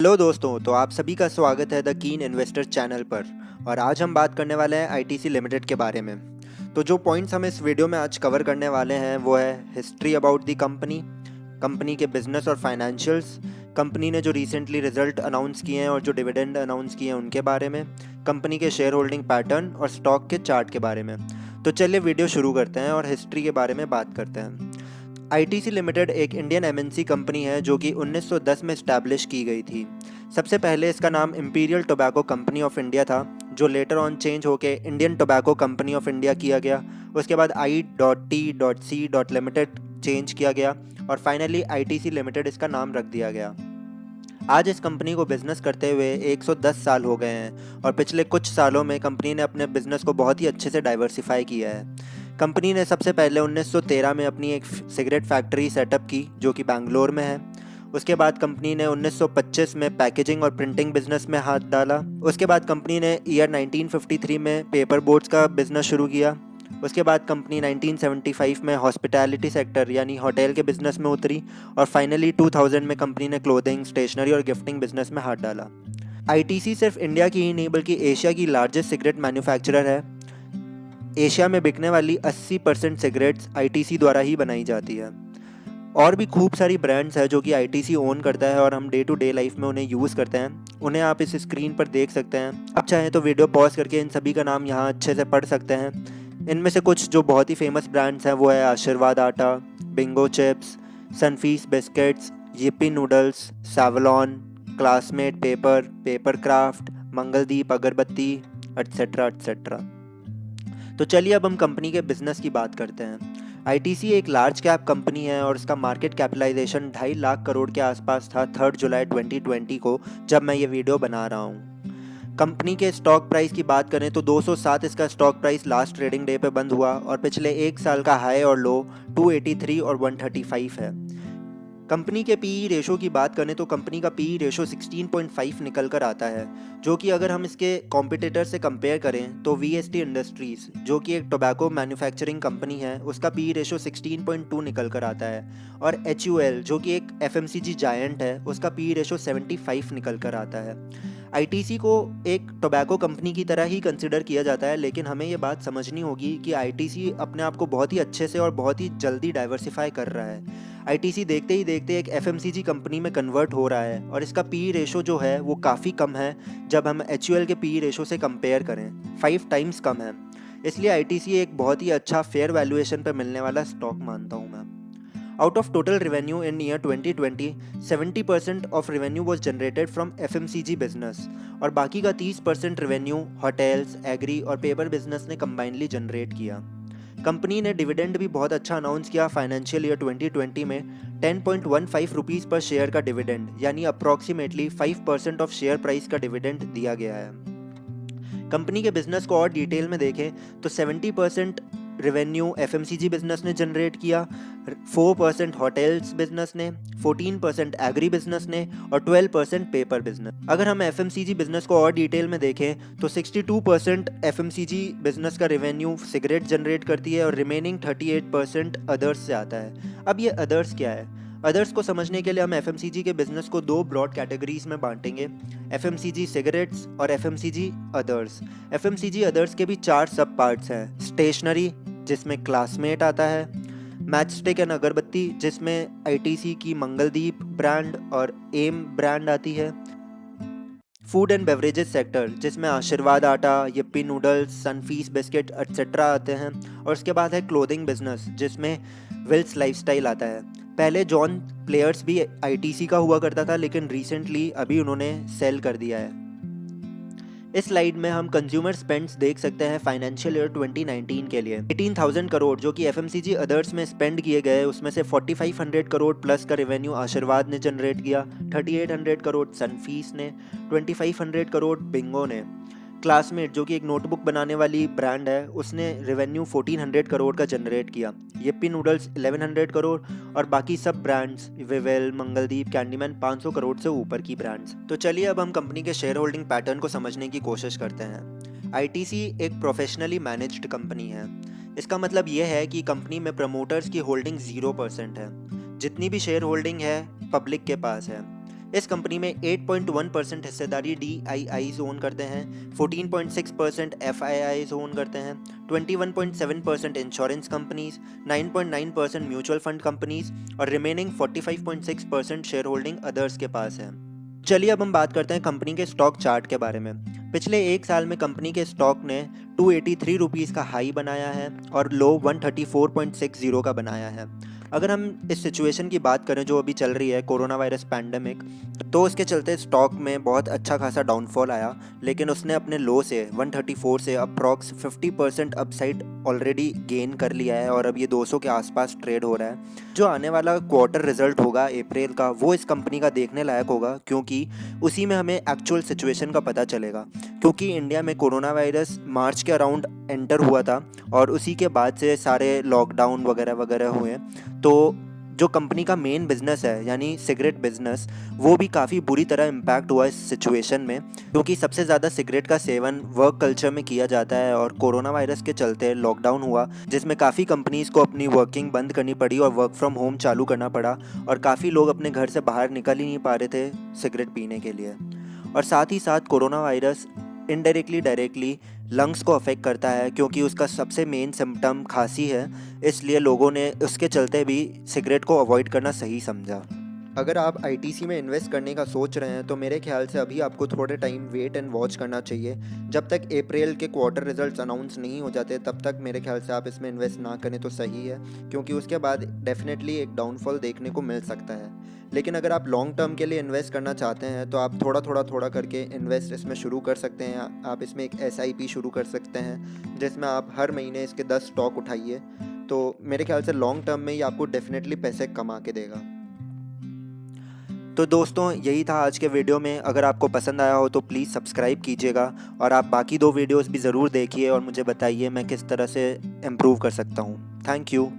Hello दोस्तों, तो आप सभी का स्वागत है द कीन इन्वेस्टर चैनल पर। और आज हम बात करने वाले हैं आईटीसी लिमिटेड के बारे में। तो जो पॉइंट्स हम इस वीडियो में आज कवर करने वाले हैं वो है history about the company, company के बिजनेस और फाइनेंशियल्स, कंपनी ने जो रिसेंटली रिजल्ट अनाउंस किए हैं और जो डिविडेंड अनाउंस किए हैं उनके बारे में, कंपनी के शेयर होल्डिंग पैटर्न और स्टॉक के चार्ट के बारे में। तो चलिए वीडियो शुरू करते हैं और हिस्ट्री के बारे में बात करते हैं। आईटीसी लिमिटेड एक इंडियन एमएनसी कंपनी है जो कि 1910 में इस्टेब्लिश की गई थी। सबसे पहले इसका नाम imperial tobacco company of India था, जो लेटर ऑन चेंज होके Indian tobacco company of India किया गया। उसके बाद I.T.C. लिमिटेड चेंज किया गया और फाइनली आईटीसी लिमिटेड इसका नाम रख दिया गया। आज इस कंपनी को बिजनेस करते हुए 110 साल हो गए हैं और पिछले कुछ सालों में कंपनी ने अपने बिजनेस को बहुत ही अच्छे से डाइवर्सिफाई किया है। कंपनी ने सबसे पहले 1913 में अपनी एक सिगरेट फैक्ट्री सेटअप की जो कि बैंगलोर में है। उसके बाद कंपनी ने 1925 में पैकेजिंग और प्रिंटिंग बिजनेस में हाथ डाला। उसके बाद कंपनी ने ईयर 1953 में पेपर बोर्ड्स का बिजनेस शुरू किया। उसके बाद कंपनी 1975 में हॉस्पिटैलिटी सेक्टर यानी होटल के बिजनेस में उतरी और फाइनली 2000 में कंपनी ने क्लोथिंग, स्टेशनरी और गिफ्टिंग बिजनेस में हाथ डाला। आईटीसी सिर्फ इंडिया की ही नहीं बल्कि एशिया की लार्जेस्ट सिगरेट मैन्युफैक्चरर है। एशिया में बिकने वाली 80% सिगरेट्स आईटीसी द्वारा ही बनाई जाती है। और भी खूब सारी ब्रांड्स हैं जो कि आईटीसी ओन करता है और हम डे टू डे लाइफ में उन्हें यूज़ करते हैं। उन्हें आप इस स्क्रीन पर देख सकते हैं। आप चाहें तो वीडियो पॉज करके इन सभी का नाम यहाँ अच्छे से पढ़ सकते हैं। इनमें से कुछ जो बहुत ही फेमस ब्रांड्स हैं वो है आशीर्वाद आटा, Bingo chips, Sunfeast biscuits, yippee noodles, Savlon, classmate paper, paper craft, Mangaldeep अगरबत्ती, एट्सेट्रा एट्सेट्रा। तो चलिए अब हम कंपनी के बिजनेस की बात करते हैं। आईटीसी एक लार्ज कैप कंपनी है और इसका मार्केट कैपिटलाइजेशन 2.5 लाख करोड़ के आसपास था 3 जुलाई 2020 को, जब मैं ये वीडियो बना रहा हूँ। कंपनी के स्टॉक प्राइस की बात करें तो 207 इसका stock price last trading day पे बंद हुआ और पिछले एक साल का हाई और लो 283 और 135 है। कंपनी के पीई रेशो की बात करें तो कंपनी का पीई रेशो 16.5 निकल कर आता है, जो कि अगर हम इसके कॉम्पिटिटर से कंपेयर करें तो वीएसटी इंडस्ट्रीज जो कि एक टोबैको मैन्युफैक्चरिंग कंपनी है उसका पीई रेशो 16.2 निकल कर आता है। और एचयूएल जो कि एक एफएमसीजी जायंट है उसका पीई रेशो 75 निकल कर आता है। आईटीसी को एक टोबैको कंपनी की तरह ही कंसिडर किया जाता है, लेकिन हमें ये बात समझनी होगी कि आईटीसी अपने आप को बहुत ही अच्छे से और बहुत ही जल्दी डाइवर्सिफाई कर रहा है। आईटीसी देखते ही देखते एक एफएमसीजी कंपनी में कन्वर्ट हो रहा है और इसका पी रेशो जो है वो काफ़ी कम है जब हम एचयूएल के पी रेशो से कंपेयर करें, 5 टाइम्स कम है। इसलिए आईटीसी एक बहुत ही अच्छा फेयर वैल्यूएशन पर मिलने वाला स्टॉक मानता हूँ मैं। Out of total revenue in year 2020, 70% of revenue was generated from FMCG business और बाकी का 30% रेवेन्यू होटल्स, एग्री और पेपर बिजनेस ने कंबाइनली जनरेट किया। कंपनी ने डिविडेंड भी बहुत अच्छा अनाउंस किया। फाइनेंशियल ईयर 2020 में 10.15 रुपीज़ पर शेयर का डिविडेंड यानी अप्रॉक्सीमेटली 5% ऑफ शेयर प्राइस का डिविडेंड दिया गया है। कंपनी के बिजनेस को और डिटेल में देखें तो 70% रेवेन्यू एफएमसीजी बिजनेस ने जनरेट किया, 4% होटल्स बिजनेस ने, 14% एग्री बिजनेस ने और 12% पेपर बिजनेस। अगर हम एफएमसीजी बिजनेस को और डिटेल में देखें तो 62% एफएमसीजी बिजनेस का रेवेन्यू सिगरेट जनरेट करती है और रिमेनिंग 38% अदर्स से आता है। अब ये अदर्स क्या है? अदर्स को समझने के लिए हम एफएमसीजी के बिजनेस को 2 ब्रॉड कैटेगरीज में बांटेंगे, एफएमसीजी सिगरेट्स और एफएमसीजी अदर्स। एफएमसीजी अदर्स के भी 4 सब पार्ट्स हैं। स्टेशनरी जिसमें क्लासमेट आता है, मैच स्टिक एंड अगरबत्ती जिसमें आईटीसी की मंगलदीप ब्रांड और एम ब्रांड आती है, फूड एंड बेवरेजेस सेक्टर जिसमें आशीर्वाद आटा, yippee noodles, Sunfeast biscuit etcetera आते हैं, और उसके बाद है क्लोथिंग बिजनेस जिसमें विल्स लाइफस्टाइल आता है। पहले जॉन प्लेयर्स भी आईटीसी का हुआ करता था लेकिन रिसेंटली अभी उन्होंने सेल कर दिया है। इस स्लाइड में हम कंज्यूमर स्पेंड्स देख सकते हैं फाइनेंशियल ईयर 2019 के लिए 18,000 करोड़ जो कि एफएमसीजी अदर्स में स्पेंड किए गए, उसमें से 4500 करोड़ प्लस का रेवेन्यू आशीर्वाद ने जनरेट किया, 3800 करोड़ सनफीस ने, 2500 करोड़ बिंगो ने। क्लासमेट जो कि एक नोटबुक बनाने वाली ब्रांड है उसने रेवेन्यू 1400 करोड़ का जनरेट किया, yippee नूडल्स 1100 करोड़ और बाकी सब ब्रांड्स विवेल, मंगलदीप, कैंडीमैन 500 करोड़ से ऊपर की ब्रांड्स। तो चलिए अब हम कंपनी के शेयर होल्डिंग पैटर्न को समझने की कोशिश करते हैं। आईटीसी एक प्रोफेशनली मैनेज्ड कंपनी है। इसका मतलब यह है कि कंपनी में प्रमोटर्स की होल्डिंग 0% है। जितनी भी शेयर होल्डिंग है पब्लिक के पास है। इस कंपनी में 8.1% हिस्सेदारी DIIs ओन करते हैं, 14.6% FIIs ओन करते हैं, 21.7% insurance companies, 9.9% mutual fund companies और रिमेनिंग 45.6% शेयर होल्डिंग अदर्स के पास है। चलिए अब हम बात करते हैं कंपनी के स्टॉक चार्ट के बारे में। पिछले एक साल में कंपनी के स्टॉक ने 283 रुपीज़ का हाई बनाया है और लो 134.60 का बनाया है। अगर हम इस सिचुएशन की बात करें जो अभी चल रही है, कोरोना वायरस पैंडमिक, तो उसके चलते स्टॉक में बहुत अच्छा खासा डाउनफॉल आया, लेकिन उसने अपने लो से 134 से अप्रॉक्स 50% अपसाइड ऑलरेडी गेन कर लिया है और अब ये 200 के आसपास ट्रेड हो रहा है। जो आने वाला क्वार्टर रिजल्ट होगा अप्रैल का, वो इस कंपनी का देखने लायक होगा, क्योंकि उसी में हमें एक्चुअल सिचुएशन का पता चलेगा। क्योंकि इंडिया में कोरोना वायरस मार्च के अराउंड एंटर हुआ था और उसी के बाद से सारे लॉकडाउन वगैरह वगैरह हुए, तो जो कंपनी का मेन बिजनेस है यानी सिगरेट बिजनेस, वो भी काफ़ी बुरी तरह इम्पैक्ट हुआ इस सिचुएशन में, क्योंकि सबसे ज़्यादा सिगरेट का सेवन वर्क कल्चर में किया जाता है और कोरोना वायरस के चलते लॉकडाउन हुआ, जिसमें काफ़ी कंपनीज़ को अपनी वर्किंग बंद करनी पड़ी और वर्क फ्रॉम होम चालू करना पड़ा और काफ़ी लोग अपने घर से बाहर निकल ही नहीं पा रहे थे सिगरेट पीने के लिए। और साथ ही साथ corona virus indirectly directly lungs को अफेक्ट करता है, क्योंकि उसका सबसे मेन सिम्टम खांसी है, इसलिए लोगों ने उसके चलते भी सिगरेट को अवॉइड करना सही समझा। अगर आप ITC में इन्वेस्ट करने का सोच रहे हैं तो मेरे ख्याल से अभी आपको थोड़े टाइम वेट एंड वॉच करना चाहिए। जब तक अप्रैल के क्वार्टर रिजल्ट्स अनाउंस नहीं हो जाते तब तक मेरे ख्याल से आप इसमें इन्वेस्ट ना करें तो सही है, क्योंकि उसके बाद डेफिनेटली एक डाउनफॉल देखने को मिल सकता है। लेकिन अगर आप लॉन्ग टर्म के लिए इन्वेस्ट करना चाहते हैं तो आप थोड़ा करके इन्वेस्ट इसमें शुरू कर सकते हैं। आप इसमें एक SIP शुरू कर सकते हैं जिसमें आप हर महीने इसके 10 स्टॉक उठाइए, तो मेरे ख्याल से लॉन्ग टर्म में ये आपको डेफिनेटली पैसे कमा के देगा। तो दोस्तों, यही था आज के वीडियो में। अगर आपको पसंद आया हो तो प्लीज़ सब्सक्राइब कीजिएगा और आप बाकी 2 वीडियोस भी ज़रूर देखिए और मुझे बताइए मैं किस तरह से इम्प्रूव कर सकता हूँ। Thank you.